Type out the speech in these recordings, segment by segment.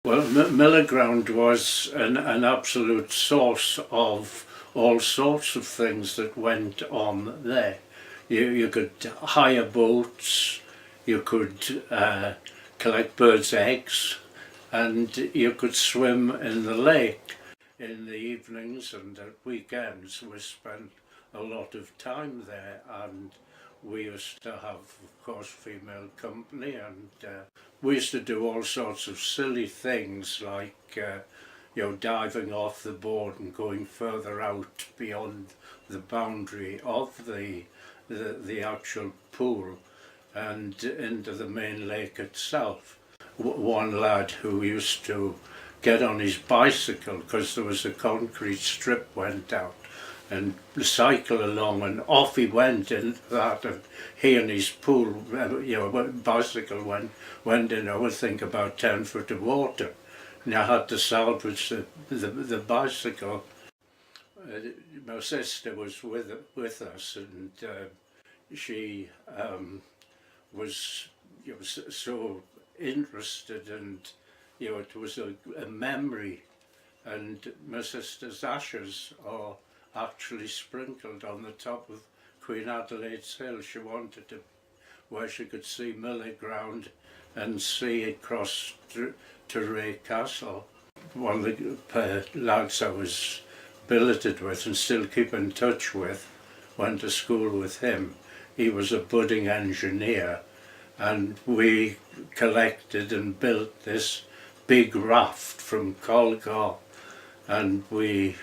Well, Millerground was an absolute source of all sorts of things that went on there. You could hire boats, you could collect birds' eggs, and you could swim in the lake. In the evenings and at weekends we spent a lot of time there, and we used to have, of course, female company, and we used to do all sorts of silly things like diving off the board and going further out beyond the boundary of the actual pool and into the main lake itself. One lad who used to get on his bicycle, because there was a concrete strip went out, and cycle along, and off he went into that, and he and his pool, bicycle went in, I would think, about 10 foot of water, and I had to salvage the bicycle. My sister was with us, and she was so interested, and it was a memory, and my sister's ashes are actually sprinkled on the top of Queen Adelaide's Hill. She wanted to, where she could see Millerground and see it cross to Ray Castle. One of the lads I was billeted with and still keep in touch with, went to school with him. He was a budding engineer, and we collected and built this big raft from Colgar, and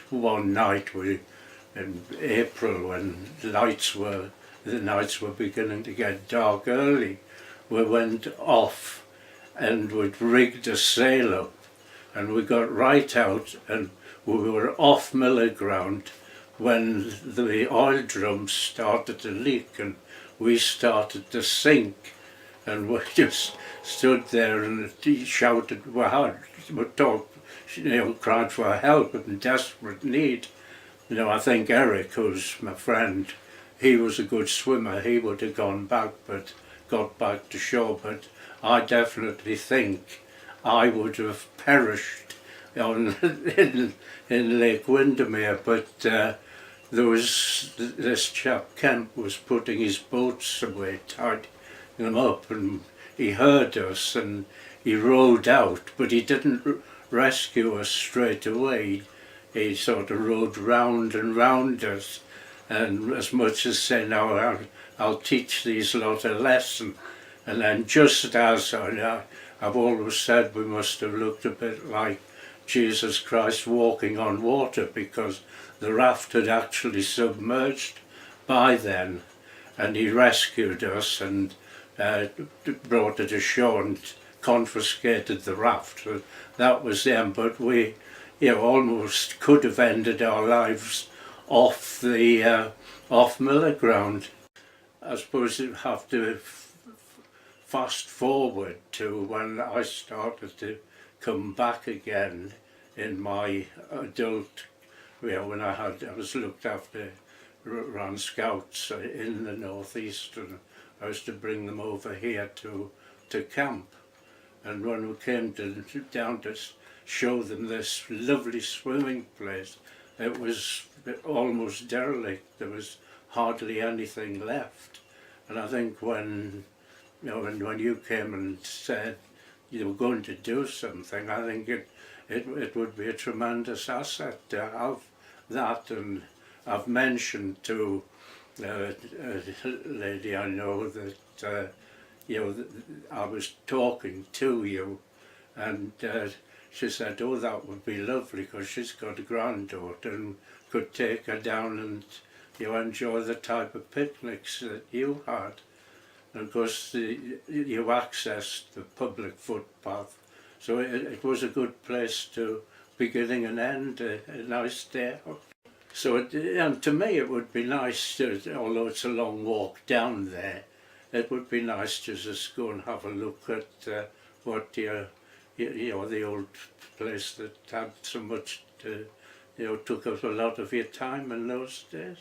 one night in April, when the nights were beginning to get dark early, we went off and we'd rigged a sail up, and we got right out, and we were off Millerground when the oil drums started to leak and we started to sink. And we just stood there and shouted, cried for help in desperate need. I think Eric, who's my friend, he was a good swimmer. He would have gone back, but got back to shore. But I definitely think I would have perished in Lake Windermere. But there was this chap, Kemp, was putting his boats away, tied them up, and he heard us and he rowed out, but he didn't rescue us straight away. He sort of rowed round and round us, and as much as saying, now I'll teach these lot a lesson. And then just as I've always said, we must have looked a bit like Jesus Christ walking on water, because the raft had actually submerged by then, and he rescued us and brought it ashore and confiscated the raft. So that was them, but we almost could have ended our lives off Millerground. I suppose you have to fast forward to when I started to come back again in my adult, when I was looked after, ran scouts in the northeast, and I was to bring them over here to camp. And when we came down to show them this lovely swimming place, it was almost derelict. There was hardly anything left. And I think when you came and said you were going to do something, I think it would be a tremendous asset to have that. And I've mentioned to a lady I know that I was talking to you, and she said, oh, that would be lovely, because she's got a granddaughter and could take her down and enjoy the type of picnics that you had. And of course you accessed the public footpath, so it was a good place to beginning and end a nice day. So and to me it would be nice to, although it's a long walk down there, it would be nice to just go and have a look at what the old place that had so much to, took up a lot of your time in those days.